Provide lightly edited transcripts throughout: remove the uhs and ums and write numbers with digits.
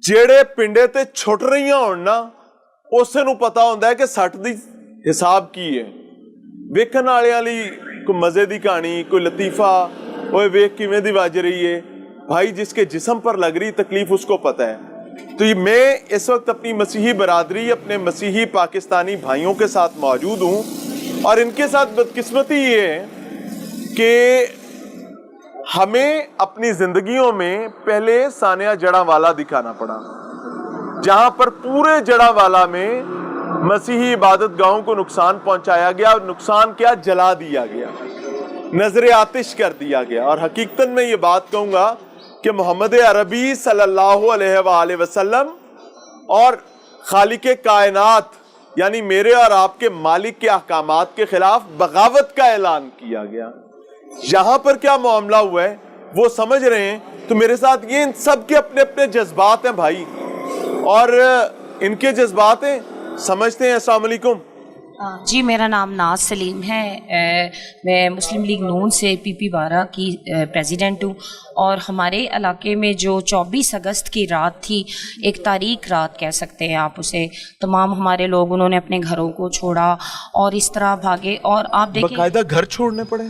ਜਿਹੜੇ ਪਿੰਡੇ ਤੇ ਛੁੱਟ ਰਹੀਆਂ ਹੋਣ ਨਾ, ਉਸੇ ਨੂੰ ਪਤਾ ਹੁੰਦਾ ਹੈ ਕਿ ਸੱਟ ਦੀ ਹਿਸਾਬ ਕੀ ਹੈ। ਵੇਖਣ ਵਾਲਿਆਂ ਲਈ ਕੋਈ ਮਜ਼ੇ ਦੀ ਕਹਾਣੀ, ਕੋਈ लतीफ़ा, ओए वेख किवें दी वाज रही है भाई, जिसके जिस्म पर लग रही तकलीफ उसको पता है। तो मैं इस वक्त अपनी मसीही बरादरी, अपने मसीही पाकिस्तानी भाइयों के साथ मौजूद हूँ, और इनके साथ बदकिस्मती ये है कि हमें अपनी जिंदगियों में पहले सानिया जड़ावाला दिखाना पड़ा, जहां पर पूरे जड़ावाला में मसीही इबादत गाहों को नुकसान पहुंचाया गया, और नुकसान क्या, जला दिया गया, नजर आतिश कर दिया गया। और हकीकतन में ये बात कहूंगा कि मोहम्मद अरबी सल्लल्लाहु अलैहि वसल्लम और खालिक कायनात यानी मेरे और आपके मालिक के अहकामात के खिलाफ बगावत का ऐलान किया गया। यहां पर क्या मामला हुआ है वो समझ रहे हैं? तो मेरे साथ ये इन सब के अपने अपने जज्बात हैं भाई, और इनके जज्बात हैं, समझते हैं। अस्सलाम वालेकुम जी, मेरा नाम नाज सलीम है। मैं मुस्लिम लीग नून से PP 12 की प्रेसिडेंट हूँ, और हमारे इलाके में जो 24 अगस्त की रात थी, एक तारीख रात कह सकते हैं आप उसे, तमाम हमारे लोग उन्होंने अपने घरों को छोड़ा और इस तरह भागे। और आप देखिए, बाकायदा घर छोड़ने पड़े,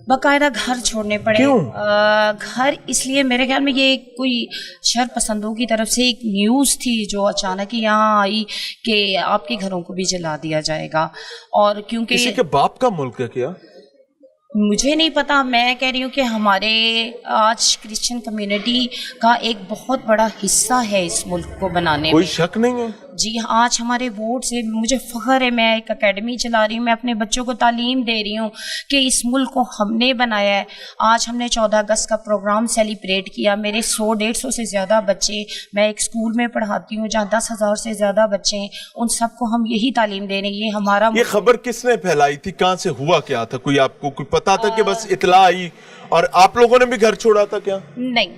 बाकायदा घर छोड़ने पड़े। क्यों? घर इसलिए, मेरे ख्याल में ये कोई शर पसंदों की तरफ से एक न्यूज़ थी जो अचानक ही यहाँ आई कि आपके घरों को भी जला दिया जाएगा। और क्योंकि किसी के बाप का मुल्क है क्या? मुझे नहीं पता, मैं कह रही हूँ कि हमारे आज क्रिश्चियन कम्युनिटी का एक बहुत बड़ा हिस्सा है इस मुल्क को बनाने कोई में। शक नहीं है। जी, आज हमारे वोट से मुझे फ़ख्र है, मैं एक एकेडमी चला रही हूँ, मैं अपने बच्चों को तालीम दे रही हूँ कि इस मुल्क को हमने बनाया है। आज हमने 14 अगस्त का प्रोग्राम सेलिब्रेट किया। मेरे 100-150 से ज़्यादा बच्चे, मैं एक स्कूल में पढ़ाती हूँ जहाँ 10,000 से ज़्यादा बच्चे हैं, उन सबको हम यही तालीम दे रहे हैं। ये हमारा, ये खबर किसने फैलाई थी, कहाँ से हुआ क्या था? कोई आपको कोई पता था कि बस इतला आई और आप लोगों ने भी घर छोड़ा था क्या? नहीं,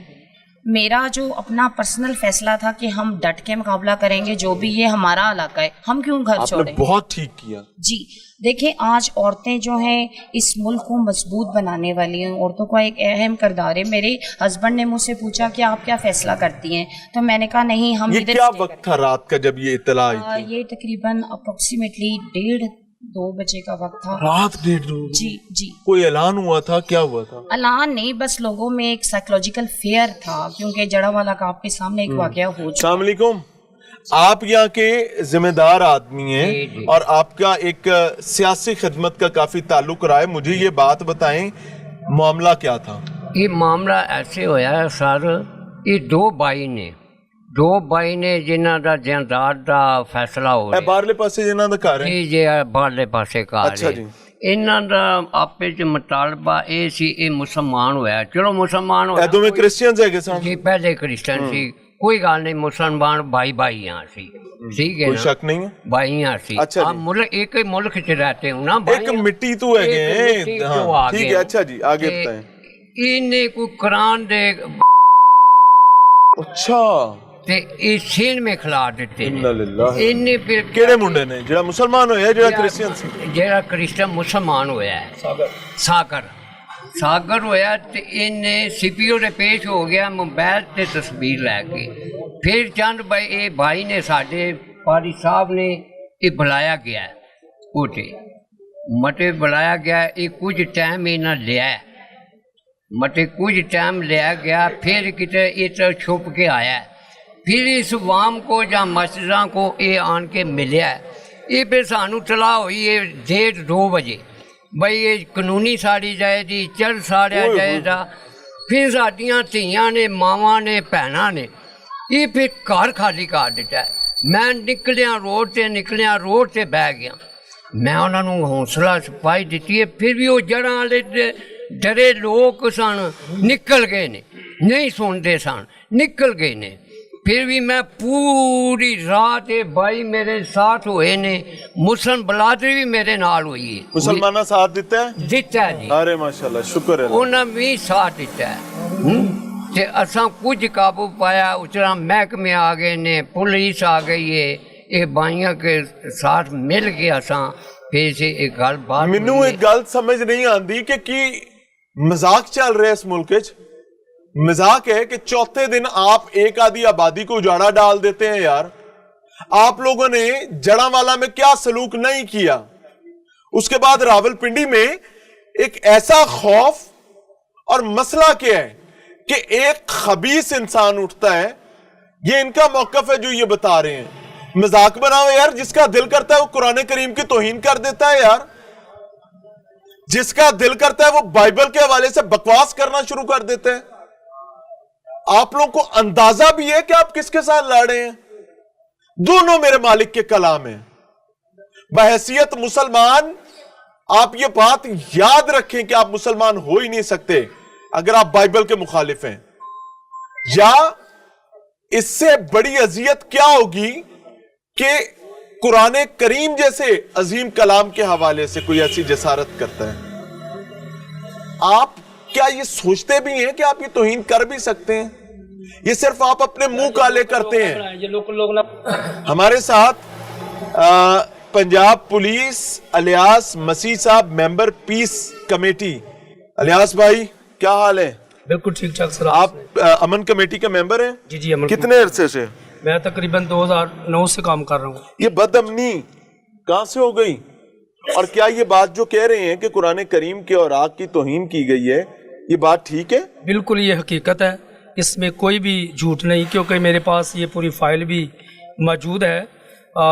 मेरा जो अपना पर्सनल फैसला था कि हम डट के मुकाबला करेंगे, जो भी ये हमारा इलाका है, हम क्यों घर छोड़ें। आपने बहुत ठीक किया। जी, देखिए, आज औरतें जो हैं इस मुल्क को मजबूत बनाने वाली हैं, औरतों का एक अहम किरदार है। मेरे हस्बैंड ने मुझसे पूछा कि आप क्या फैसला करती हैं, तो मैंने कहा नहीं, हम ये क्या वक्त था रात का जब ये इतला आई थी? ये तकरीबन अप्रोक्सीमेटली 1:30-2 बजे का वक्त था। रात 1:30? जी जी। कोई ऐलान हुआ था, क्या हुआ था? ऐलान नहीं, बस लोगों में एक साइकोलॉजिकल फेयर था, क्योंकि जड़ावाला का आपके सामने एक वाकया हो चुका। अस्सलाम वालेकुम, आप यहाँ के जिम्मेदार आदमी हैं और आपका एक सियासी खिदमत का काफी ताल्लुक रहा है। मुझे ये बात बताएं, मामला क्या था? ये मामला ऐसे होया है सर, ये दो भाई ने जिन्हां दा जायदाद दा फैसला हो ਇਹ ਬਾਹਰਲੇ ਪਾਸੇ ਜਿਨ੍ਹਾਂ ਦਾ ਘਰ ਹੈ। ਜੀ ਬਾਹਰਲੇ ਪਾਸੇ ਘਰ ਅੱਛਾ ਜੀ। ਇਹਨਾਂ ਦਾ ਆਪੇ ਚ ਮੁਤਾਲਬਾ ਇਹ ਸੀ, ਇਹ ਮੁਸਲਮਾਨ ਹੋਇਆ, ਚਲੋ ਮੁਸਲਮਾਨ ਹੋਇਆ, ਇਹ ਦੋਵੇਂ ਕ੍ਰਿਸਚੀਅਨਸ ਹੈਗੇ ਸਨ ਜੀ, ਪਹਿਲੇ ਕ੍ਰਿਸਚਨ ਸੀ, कोई गल नहीं, मुसलमान भाई यहाँ सी, ठीक है, कोई शक नहीं है, भाई यहाँ सी। अच्छा आप मुल्क एक ही मुल्क च रहते हो ना, एक मिट्टी तो है, ठीक है। अच्छा जी, आगे बताएं। इन्हें कोई कुरान दे, अच्छा, ते इस सीन में खिला देते इन्हें फिर केड़े मुंडे ने जेड़ा मुसलमान होया, जेड़ा क्रिश्चियन सी? जेड़ा क्रिश्चियन मुसलमान होया है, सागर होया, ते इन्हें CPO दे पेश हो गया मोबाइल ते तस्वीर लैके। फिर चंद भाई ने साडे पारी साहब ने ये बुलाया गया उठे मटे बुलाया गया, ये कुछ टाइम इन्हें लिया मटे कुछ टाइम लिया गया, फिर किते ये छुप के आया, फिर इस वाम को या मस्जिदां को ये आन के मिलिया। ये फिर सानू तला हुई है 1:30-2 बजे, भाई ये कानूनी साड़ी जाए जी, चल साड़िया जाएगा। फिर साडियां धीयां ने, मावां ने, भैनां ने, ये फिर घर खाली कर दिता है। मैं निकलिया रोड से बह गया, मैं उन्होंने हौसला पाई दी है। फिर भी वो जड़ां वाले डरे लोग सन, निकल गए ने, नहीं सुनते सन, निकल गए ने। फिर भी मैं पूरी रात भाई मेरे साथ हुए ने, मुस्लिम बलादरी भी मेरे नाल हुई है। मुसलमाना साथ दिता है जी, अरे माशाल्लाह, शुक्र है, उन्हें भी साथ दिता है। ते असां कुछ काबू पाया, उचरा महकमे आ गए ने, पुलिस आ गई है, ये भाइयों के साथ मिल के असां फिर से एक गल बात। मैनू एक गल समझ नहीं आती कि मजाक चल रहा है इस मुल्क च। मजाक है कि चौथे दिन आप एक आधी आबादी को उजाड़ा डाल देते हैं यार। आप लोगों ने जड़ावाला में क्या सलूक नहीं किया। उसके बाद रावलपिंडी में एक ऐसा खौफ, और मसला क्या है कि एक खबीस इंसान उठता है, ये इनका मौकफ है जो ये बता रहे हैं। मजाक बनाओ यार, जिसका दिल करता है वो कुरान करीम की तौहीन कर देता है यार, जिसका दिल करता है वो बाइबल के हवाले से बकवास करना शुरू कर देते हैं। आप लोगों को अंदाजा भी है कि आप किसके साथ लड़ रहे हैं। दोनों मेरे मालिक के कलाम हैं। बहैसियत मुसलमान आप ये बात याद रखें कि आप मुसलमान हो ही नहीं सकते अगर आप बाइबल के मुखालिफ हैं, या इससे बड़ी अजियत क्या होगी कि कुरान करीम जैसे अजीम कलाम के हवाले से कोई ऐसी जसारत करता है। आप क्या ये सोचते भी हैं कि आप ये तौहीन कर भी सकते हैं? ये सिर्फ आप अपने मुंह काले करते हैं। ये लोग ना हमारे साथ पंजाब पुलिस अलियास मसीह साहब, मेंबर पीस कमेटी। अलियास भाई क्या हाल है? बिल्कुल ठीक ठाक सर। आप अमन कमेटी के मेंबर हैं? जी जी अमन। कितने अरसे से? मैं तकरीबन 2009 से काम कर रहा हूँ। ये बदअमनी कहां से हो गई? और क्या ये बात जो कह रहे हैं कि कुरान करीम के और आग की तौहीन की गई है, ये बात ठीक है? बिल्कुल ये हकीकत है, इसमें कोई भी झूठ नहीं, क्योंकि मेरे पास ये पूरी फाइल भी मौजूद है।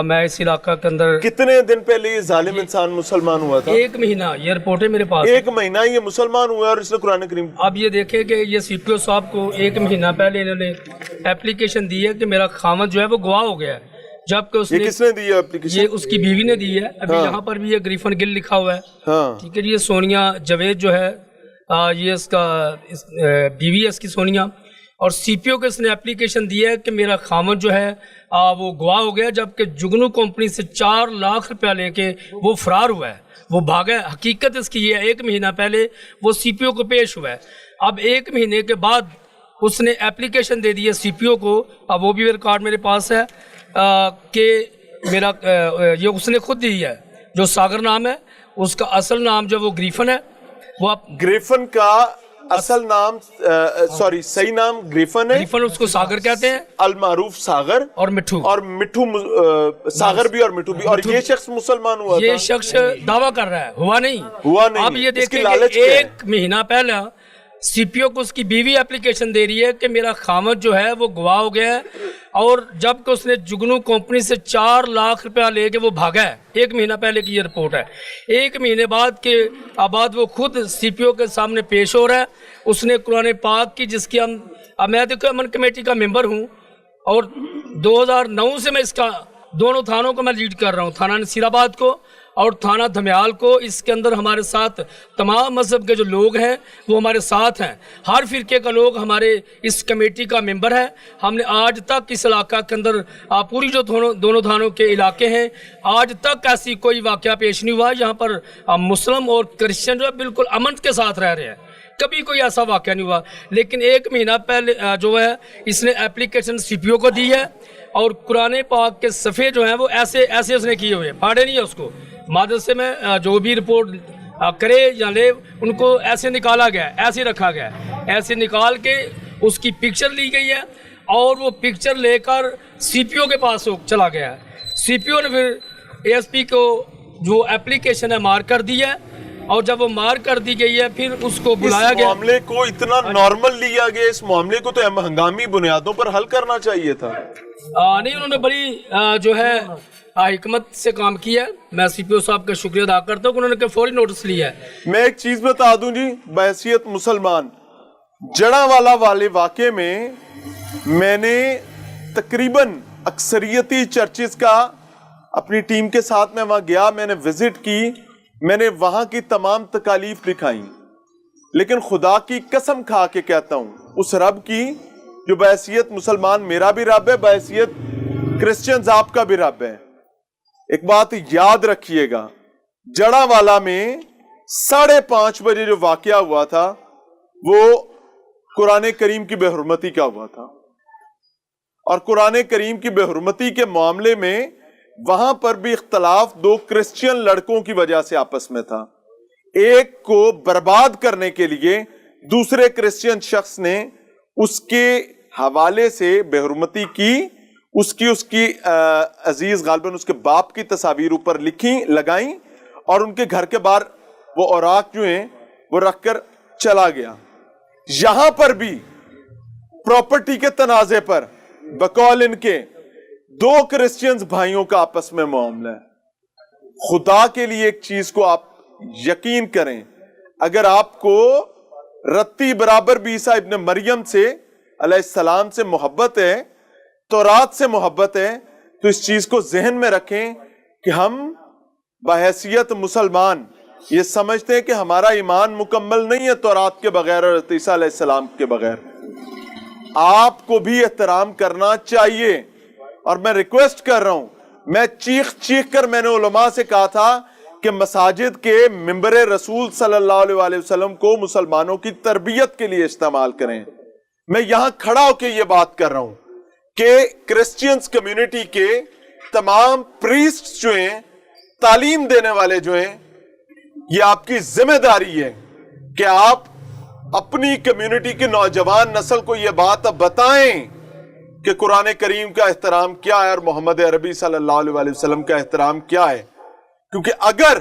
मैं इस इलाका के अंदर कितने दिन पहले ये जालिम इंसान मुसलमान हुआ था? 1 महीना, ये रिपोर्ट है मेरे पास। 1 महीना ये मुसलमान हुआ और इसने कुरान करीम। अब ये देखें कि ये सीपीओ साहब को 1 महीना पहले इन्होंने एप्लीकेशन दी है कि मेरा खामद जो है वो गवाह हो गया है, जबकि ये उसने किसने दी है एप्लीकेशन? ये उसकी बीवी ने दी है। अभी हाँ। यहाँ पर भी ये ग्रीफन गिल लिखा हुआ है। हाँ। ठीक है जी। ये सोनिया जवेद जो है, ये इसका बीवी है इसकी सोनिया, और सीपीओ को इसने एप्लीकेशन दी है कि मेरा खामद जो है वो गवाह हो गया, जबकि जुगनू कंपनी से 4 लाख रुपया लेके वो फरार हुआ है, वो भागा है। हकीकत इसकी ये है, 1 महीना पहले वो सीपीओ को पेश हुआ है। अब 1 महीने के बाद उसने एप्लीकेशन दे दी है सीपीओ को, अब वो भी रिकॉर्ड मेरे पास है कि मेरा ये उसने खुद दी है। जो सागर नाम है, उसका असल नाम जो वो ग्रीफन है। वो आप ग्रीफन का असल नाम सॉरी सही नाम ग्रीफन है। ग्रीफन उसको सागर कहते हैं, अलमारूफ सागर और मिठू, और मिठू सागर भी और मिठू भी। और ये शख्स मुसलमान हुआ ये था? शख्स दावा कर रहा है, हुआ नहीं। अब ये इसकी देखिए लालच कि क्या है? 1 महीना पहले सीपीओ को उसकी बीवी एप्लीकेशन दे रही है कि मेरा खामद जो है वो गवाह हो गया है, और जबकि उसने जुगनू कंपनी से 4 लाख रुपया लेके वो भागा है। 1 महीना पहले की ये रिपोर्ट है। 1 महीने बाद वो खुद सीपीओ के सामने पेश हो रहा है। उसने कुरान पाक की, जिसकी मैं देखो अमन कमेटी का मेंबर हूँ, और 2009 से मैं इसका दोनों थानों को मैं लीड कर रहा हूँ, थाना नसीराबाद को और थाना धमियाल को। इसके अंदर हमारे साथ तमाम मजहब के जो लोग हैं वो हमारे साथ हैं। हर फिरके का लोग हमारे इस कमेटी का मेंबर है। हमने आज तक इस इलाका के अंदर पूरी जो दोनों थानों के इलाके हैं, आज तक ऐसी कोई वाकया पेश नहीं हुआ यहाँ पर मुस्लिम और क्रिश्चियन जो है बिल्कुल अमन के साथ रह रहे हैं। कभी कोई ऐसा वाकया नहीं हुआ। लेकिन 1 महीना पहले जो है इसने एप्लीकेशन सीपीओ को दी है, और कुरान पाक के सफ़े जो हैं वो ऐसे उसने किए हुए, फाड़े नहीं है उसको। मदरसे में जो भी रिपोर्ट करे या ले, उनको ऐसे निकाला गया, ऐसे रखा गया, ऐसे निकाल के उसकी पिक्चर ली गई है, और वो पिक्चर लेकर सीपीओ के पास चला गया है। सीपीओ ने फिर एएसपी को जो एप्लीकेशन है मार कर दी है, और जब वो मार कर दी गई है फिर उसको बुलाया गया। मामले को इतना नॉर्मल लिया गया, इस मामले को तो हंगामी बुनियादों पर हल करना चाहिए था। नहीं, उन्होंने बड़ी जो है हिकमत से काम किया है। मैं सीपीओ साहब का शुक्रिया अदा करता हूँ, उन्होंने फौरी नोटिस लिया है। मैं एक चीज बता दूं जी, बहैसियत मुसलमान, जड़ावाला वाले वाक़े में मैंने तकरीबन अक्सरियती चर्चेस का अपनी टीम के साथ में वहां गया, मैंने विजिट की, मैंने वहां की तमाम तकालीफ दिखाई। लेकिन खुदा की कसम खा के कहता हूं, उस रब की जो बहैसियत मुसलमान मेरा भी रब है, बहैसियत क्रिश्चियंस आपका भी रब है। एक बात याद रखिएगा, जड़ावाला में 5:30 बजे जो वाकया हुआ था वो कुरान करीम की बेहुरमती का हुआ था, और कुरान करीम की बेहुरमती के मामले में वहां पर भी इख्तलाफ 2 क्रिश्चियन लड़कों की वजह से आपस में था। एक को बर्बाद करने के लिए दूसरे क्रिश्चियन शख्स ने اس کے حوالے سے بے حرمتی کی، اس کی عزیز غالباً اس کے باپ کی تصاویر اوپر لگائیں اور ان کے گھر کے باہر وہ اوراق جو ہیں وہ رکھ کر چلا گیا۔ یہاں پر بھی پراپرٹی کے تنازع پر بقول ان کے 2 کرسچنز بھائیوں کا آپس میں معاملہ ہے۔ خدا کے لیے ایک چیز کو آپ یقین کریں، اگر آپ کو رتی برابر بھی عیسیٰ ابن مریم سے علیہ السلام سے محبت ہے، تورات سے محبت ہے، تو اس چیز کو ذہن میں رکھیں کہ ہم بحیثیت مسلمان یہ سمجھتے ہیں کہ ہمارا ایمان مکمل نہیں ہے تورات کے بغیر اور عیسیٰ علیہ السلام کے بغیر۔ آپ کو بھی احترام کرنا چاہیے، اور میں ریکویسٹ کر رہا ہوں، میں چیخ کر میں نے علماء سے کہا تھا کہ مساجد کے منبر رسول صلی اللہ علیہ وسلم کو مسلمانوں کی تربیت کے لیے استعمال کریں۔ میں یہاں کھڑا ہو کے یہ بات کر رہا ہوں کہ کرسچینز کمیونٹی کے تمام پریسٹ جو ہیں، تعلیم دینے والے جو ہیں، یہ آپ کی ذمہ داری ہے کہ آپ اپنی کمیونٹی کی نوجوان نسل کو یہ بات بتائیں کہ قرآن کریم کا احترام کیا ہے اور محمد عربی صلی اللہ علیہ وسلم کا احترام کیا ہے، کیونکہ اگر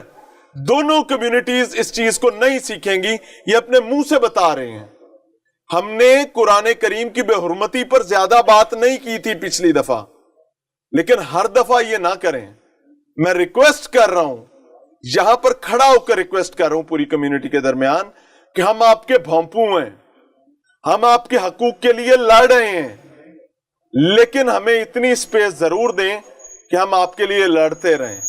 دونوں کمیونٹیز اس چیز کو نہیں سیکھیں گی، یہ اپنے منہ سے بتا رہے ہیں۔ ہم نے قرآن کریم کی بے حرمتی پر زیادہ بات نہیں کی تھی پچھلی دفعہ، لیکن ہر دفعہ یہ نہ کریں۔ میں ریکویسٹ کر رہا ہوں، یہاں پر کھڑا ہو کر ریکویسٹ کر رہا ہوں پوری کمیونٹی کے درمیان کہ ہم آپ کے بھونپو ہیں، ہم آپ کے حقوق کے لیے لڑ رہے ہیں، لیکن ہمیں اتنی سپیس ضرور دیں کہ ہم آپ کے لیے لڑتے رہیں۔